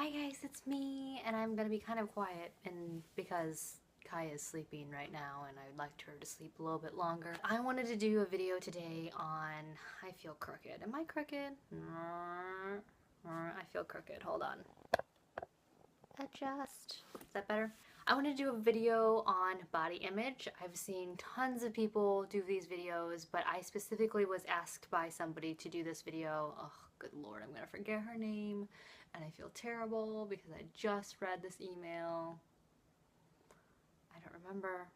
Hi guys, it's me, and I'm gonna be kind of quiet, and because Kai is sleeping right now and I'd like her to sleep a little bit longer. I wanted to do a video today on I feel crooked. Am I crooked? I feel crooked. Hold on. Adjust. Is that better? I want to do a video on body image. I've seen tons of people do these videos, but I specifically was asked by somebody to do this video. Oh, good lord, I'm gonna forget her name, and I feel terrible because I just read this email. I don't remember.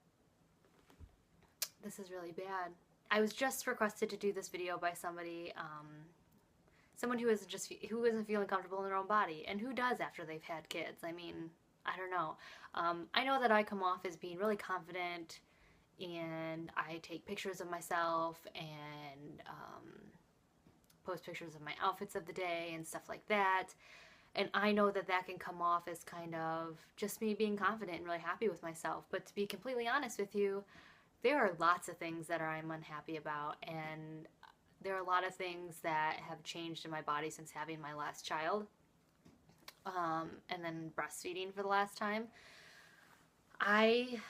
This is really bad. I was just requested to do this video by somebody, someone who isn't feeling comfortable in their own body, and who does after they've had kids. I mean, I don't know. I know that I come off as being really confident, and I take pictures of myself and post pictures of my outfits of the day and stuff like that. And I know that that can come off as kind of just me being confident and really happy with myself. But to be completely honest with you, there are lots of things that I'm unhappy about, and there are a lot of things that have changed in my body since having my last child, and then breastfeeding for the last time. I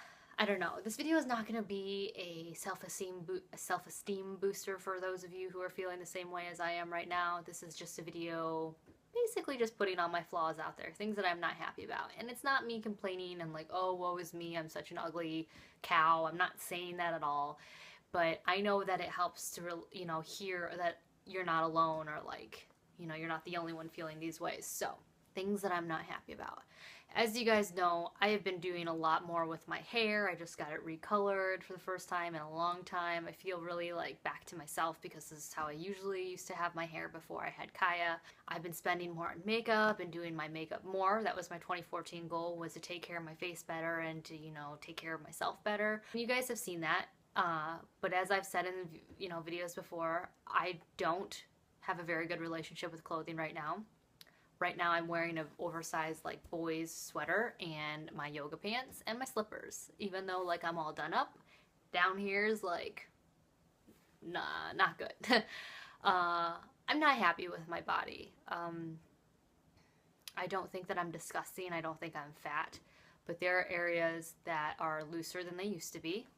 don't know. This video is not going to be a self-esteem booster for those of you who are feeling the same way as I am right now. This is just a video basically just putting all my flaws out there, things that I'm not happy about. And it's not me complaining and like, oh, woe is me, I'm such an ugly cow. I'm not saying that at all. But I know that it helps to, hear that you're not alone, or like, you're not the only one feeling these ways. So, things that I'm not happy about. As you guys know, I have been doing a lot more with my hair. I just got it recolored for the first time in a long time. I feel really like back to myself because this is how I usually used to have my hair before I had Kaya. I've been spending more on makeup and doing my makeup more. That was my 2014 goal, was to take care of my face better and to, take care of myself better. You guys have seen that. But as I've said in, videos before, I don't have a very good relationship with clothing right now. Right now I'm wearing an oversized like boys sweater and my yoga pants and my slippers. Even though like I'm all done up, down here is like, nah, not good. I'm not happy with my body. I don't think that I'm disgusting. I don't think I'm fat. But there are areas that are looser than they used to be.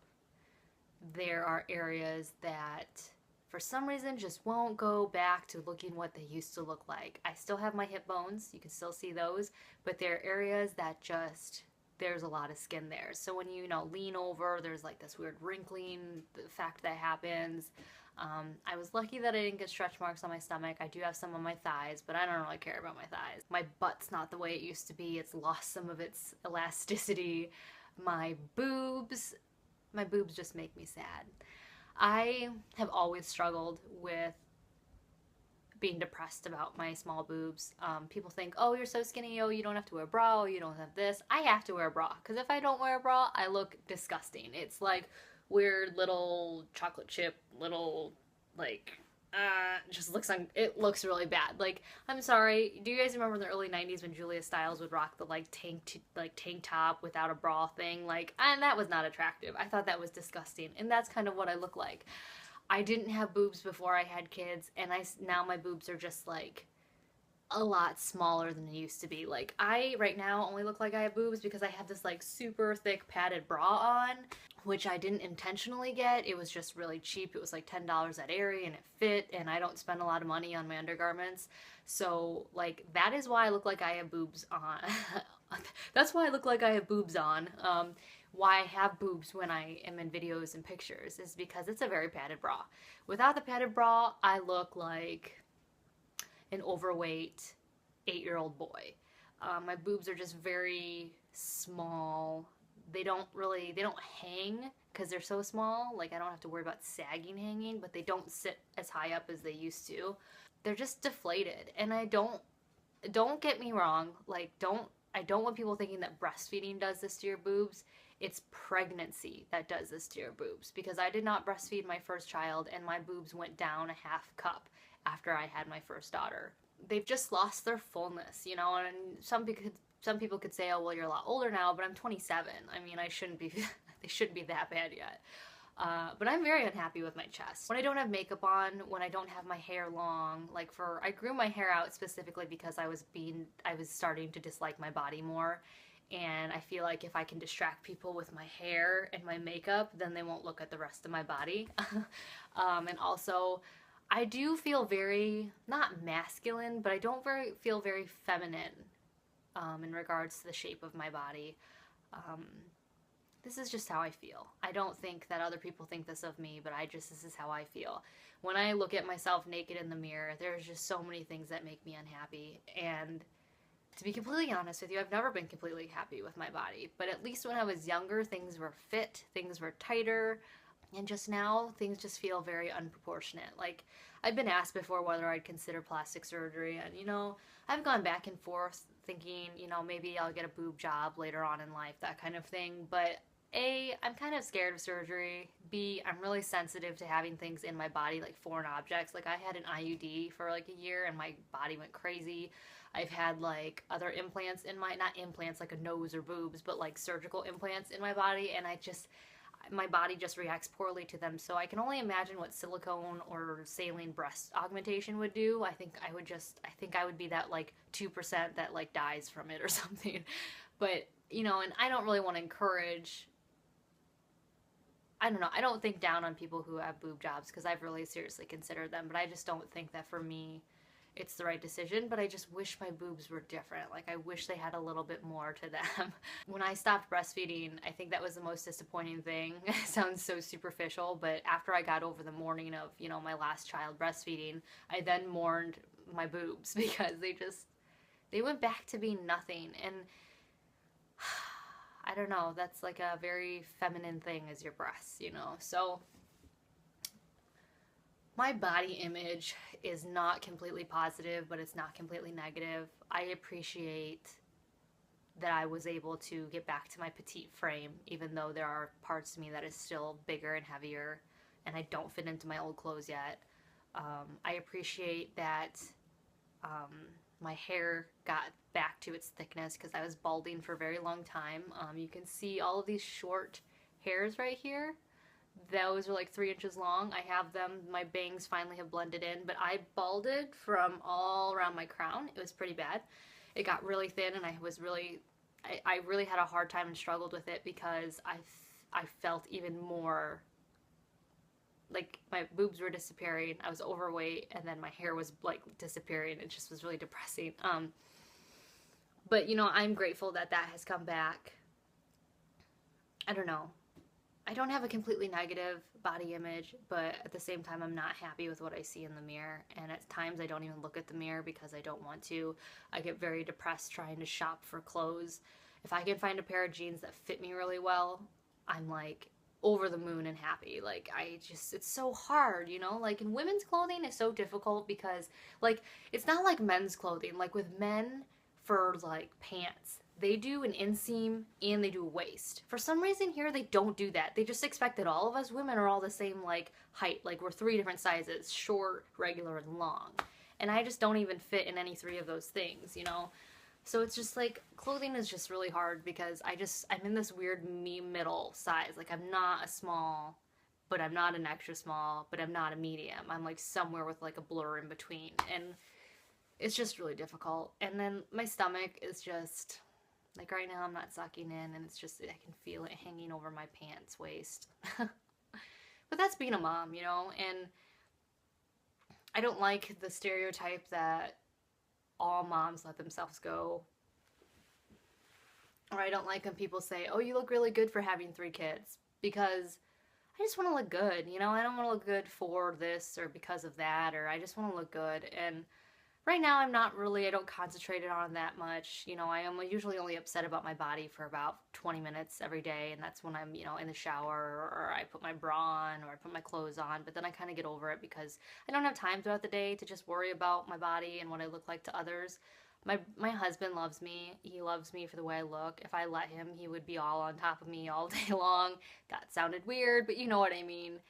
There are areas that for some reason just won't go back to looking what they used to look like. I still have my hip bones, you can still see those, but there are areas that just, there's a lot of skin there. So when you lean over, there's like this weird wrinkling effect that happens. I was lucky that I didn't get stretch marks on my stomach. I do have some on my thighs, but I don't really care about my thighs. My butt's not the way it used to be. It's lost some of its elasticity. My boobs just make me sad. I have always struggled with being depressed about my small boobs. People think, oh, you're so skinny, oh, you don't have to wear a bra, oh, you don't have this. I have to wear a bra, because if I don't wear a bra, I look disgusting. It's like weird little chocolate chip, little, like, it looks really bad. Like, I'm sorry, do you guys remember in the early 90s when Julia Stiles would rock the tank top without a bra thing? Like, and that was not attractive. I thought that was disgusting, and that's kind of what I look like. I didn't have boobs before I had kids, and now my boobs are just like a lot smaller than they used to be. Like, I right now only look like I have boobs because I have this like super thick padded bra on, which I didn't intentionally get. It was just really cheap. It was like $10 at Aerie, and it fit, and I don't spend a lot of money on my undergarments. So like, that is why I look like I have boobs on. That's why I look like I have boobs on. Why I have boobs when I am in videos and pictures is because it's a very padded bra. Without the padded bra, I look like an overweight 8-year-old boy. My boobs are just very small. They don't hang because they're so small. Like, I don't have to worry about sagging hanging, but they don't sit as high up as they used to. They're just deflated, and I don't get me wrong, like, I don't want people thinking that breastfeeding does this to your boobs. It's pregnancy that does this to your boobs, because I did not breastfeed my first child and my boobs went down a half cup after I had my first daughter. They've just lost their fullness, and some people could say, oh, well, you're a lot older now, but I'm 27. I mean, they shouldn't be that bad yet. But I'm very unhappy with my chest. When I don't have makeup on, when I don't have my hair long, like I grew my hair out specifically because I was starting to dislike my body more. And I feel like if I can distract people with my hair and my makeup, then they won't look at the rest of my body. And also, I do feel very, not masculine, but I don't feel very feminine in regards to the shape of my body. This is just how I feel. I don't think that other people think this of me, but this is how I feel. When I look at myself naked in the mirror, there's just so many things that make me unhappy. And to be completely honest with you, I've never been completely happy with my body. But at least when I was younger, things were fit, things were tighter. And just now, things just feel very unproportionate. Like, I've been asked before whether I'd consider plastic surgery. And, I've gone back and forth thinking, maybe I'll get a boob job later on in life, that kind of thing. But A, I'm kind of scared of surgery. B, I'm really sensitive to having things in my body, like foreign objects. Like, I had an IUD for like a year and my body went crazy. I've had like other implants in not implants like a nose or boobs, but like surgical implants in my body, and my body just reacts poorly to them. So I can only imagine what silicone or saline breast augmentation would do. I think I would be that like 2% that like dies from it or something. But, and I don't really want to encourage, I don't know, I don't think down on people who have boob jobs because I've really seriously considered them, but I just don't think that for me it's the right decision. But I just wish my boobs were different. Like, I wish they had a little bit more to them. When I stopped breastfeeding, I think that was the most disappointing thing. It sounds so superficial, but after I got over the mourning of, my last child breastfeeding, I then mourned my boobs because they went back to being nothing. And I don't know, that's like a very feminine thing, is your breasts, So my body image is not completely positive, but it's not completely negative. I appreciate that I was able to get back to my petite frame, even though there are parts of me that is still bigger and heavier, and I don't fit into my old clothes yet. I appreciate that my hair got back to its thickness because I was balding for a very long time. You can see all of these short hairs right here. Those are like 3 inches long. I have them. My bangs finally have blended in, but I balded from all around my crown. It was pretty bad. It got really thin, and I really had a hard time and struggled with it because I felt even more like my boobs were disappearing. I was overweight, and then my hair was like disappearing. It just was really depressing. But I'm grateful that has come back. I don't know. I don't have a completely negative body image, but at the same time, I'm not happy with what I see in the mirror. And at times, I don't even look at the mirror because I don't want to. I get very depressed trying to shop for clothes. If I can find a pair of jeans that fit me really well, I'm like over the moon and happy. Like, it's so hard, Like, in women's clothing, it's so difficult because, like, it's not like men's clothing. Like, with men, for, like, pants, they do an inseam and they do a waist. For some reason here, they don't do that. They just expect that all of us women are all the same, like, height. Like, we're 3 different sizes: short, regular, and long. And I just don't even fit in any 3 of those things, So it's just, like, clothing is just really hard because I'm in this weird middle size. Like, I'm not a small, but I'm not an extra small, but I'm not a medium. I'm, like, somewhere with, like, a blur in between. And it's just really difficult. And then my stomach is just... like, right now I'm not sucking in, and it's just, I can feel it hanging over my pants waist. But that's being a mom, and I don't like the stereotype that all moms let themselves go. Or I don't like when people say, oh, you look really good for having 3 kids, because I just want to look good, I don't want to look good for this or because of that, or I just want to look good. And right now, I don't concentrate on it that much. I am usually only upset about my body for about 20 minutes every day, and that's when I'm, in the shower, or I put my bra on, or I put my clothes on, but then I kind of get over it because I don't have time throughout the day to just worry about my body and what I look like to others. My husband loves me. He loves me for the way I look. If I let him, he would be all on top of me all day long. That sounded weird, but you know what I mean.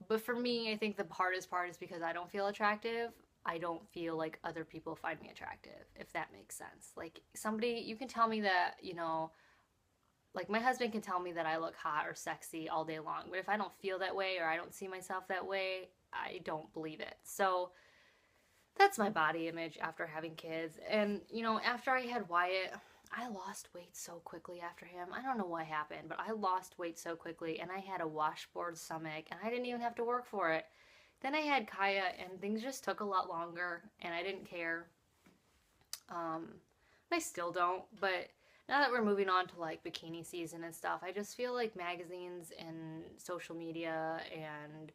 But for me, I think the hardest part is because I don't feel attractive. I don't feel like other people find me attractive, if that makes sense. Like, somebody, you can tell me that, like, my husband can tell me that I look hot or sexy all day long, but if I don't feel that way or I don't see myself that way, I don't believe it. So that's my body image after having kids. And, you know, after I had Wyatt, I lost weight so quickly after him. I don't know what happened, but I lost weight so quickly, and I had a washboard stomach, and I didn't even have to work for it. Then I had Kaya, and things just took a lot longer, and I didn't care. I still don't, but now that we're moving on to like bikini season and stuff, I just feel like magazines and social media and,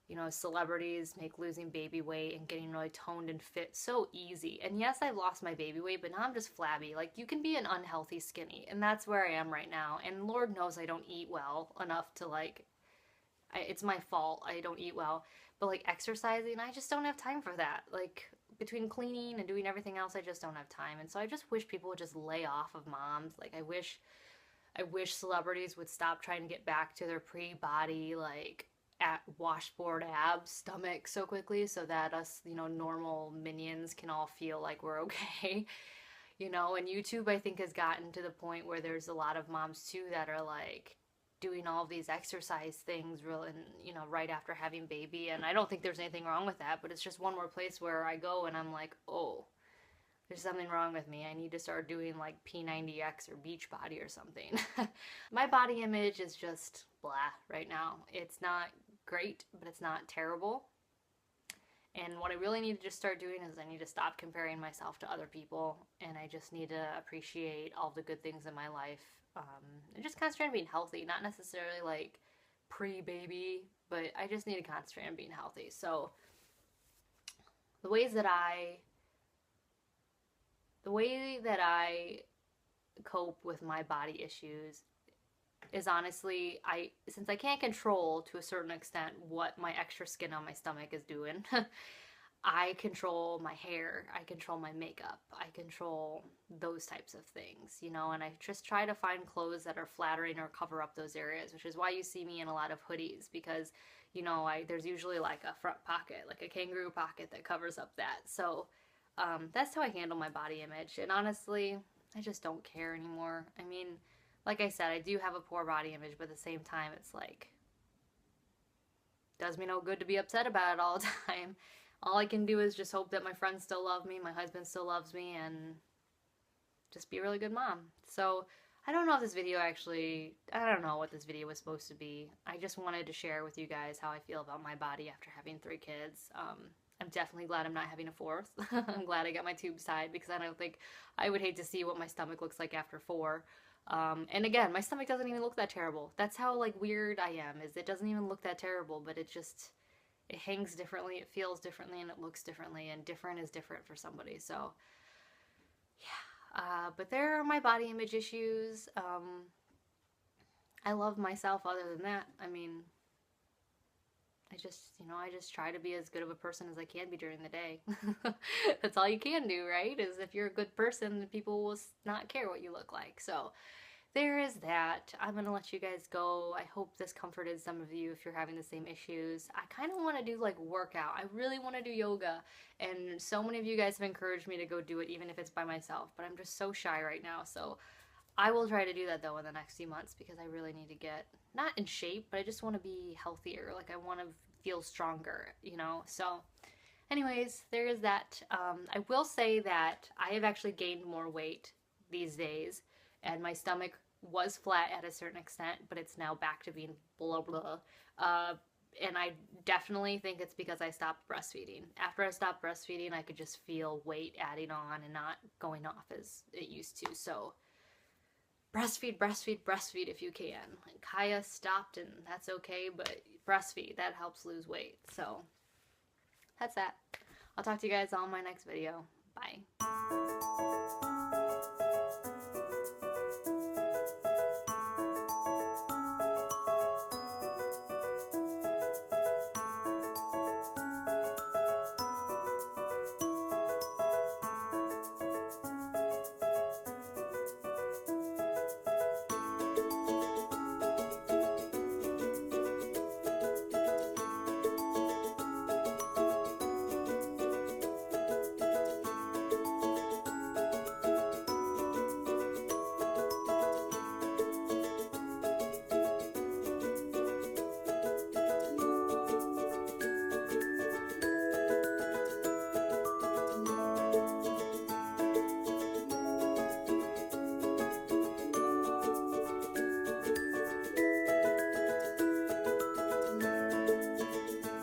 you know, celebrities make losing baby weight and getting really toned and fit so easy. And yes, I've lost my baby weight, but now I'm just flabby. Like, you can be an unhealthy skinny, and that's where I am right now. And Lord knows I don't eat well enough to like, it's my fault. I don't eat well. But like exercising, I just don't have time for that. Like, between cleaning and doing everything else, I just don't have time. And so I just wish people would just lay off of moms. Like, I wish celebrities would stop trying to get back to their pre-body, like, at washboard abs stomach so quickly, so that us, you know, normal minions can all feel like we're okay. You know, and YouTube, I think, has gotten to the point where there's a lot of moms too that are like doing all of these exercise things real, and, you know, right after having baby. And I don't think there's anything wrong with that, but it's just one more place where I go and I'm like, oh, there's something wrong with me. I need to start doing like P90X or Beachbody or something. My body image is just blah right now. It's not great, but it's not terrible. And what I really need to just start doing is I need to stop comparing myself to other people, and I just need to appreciate all the good things in my life, and just concentrate on being healthy, not necessarily like pre-baby, but I just need to concentrate on being healthy. So the way that I cope with my body issues is honestly, since I can't control to a certain extent what my extra skin on my stomach is doing, I control my hair, I control my makeup, I control those types of things, you know, and I just try to find clothes that are flattering or cover up those areas, which is why you see me in a lot of hoodies, because, you know, there's usually like a front pocket, like a kangaroo pocket that covers up that. So that's how I handle my body image, and honestly, I just don't care anymore. I mean, like I said, I do have a poor body image, but at the same time, it's like, does me no good to be upset about it all the time. All I can do is just hope that my friends still love me, my husband still loves me, and just be a really good mom. So I don't know if this video actually, I don't know what this video was supposed to be. I just wanted to share with you guys how I feel about my body after having 3 kids. I'm definitely glad I'm not having a 4th. I'm glad I got my tubes tied, because I would hate to see what my stomach looks like after 4. And again, my stomach doesn't even look that terrible. That's how like weird I am, is it doesn't even look that terrible, but it hangs differently, it feels differently, and it looks differently, and different is different for somebody. So yeah, but there are my body image issues. I love myself other than that. I mean, I just try to be as good of a person as I can be during the day. That's all you can do, right? Is if you're a good person, people will not care what you look like. So there is that. I'm gonna let you guys go. I hope this comforted some of you if you're having the same issues. I kind of want to do like workout. I really want to do yoga, and so many of you guys have encouraged me to go do it, even if it's by myself, but I'm just so shy right now. So I will try to do that though in the next few months, because I really need to get, not in shape, but I just want to be healthier. Like, I want to feel stronger, you know? So anyways, there is that. I will say that I have actually gained more weight these days, and my stomach was flat at a certain extent, but it's now back to being blah blah. And I definitely think it's because I stopped breastfeeding. After I stopped breastfeeding, I could just feel weight adding on and not going off as it used to. So breastfeed, breastfeed, breastfeed if you can. And Kaya stopped, and that's okay, but breastfeed, that helps lose weight. So that's that. I'll talk to you guys on my next video. Bye.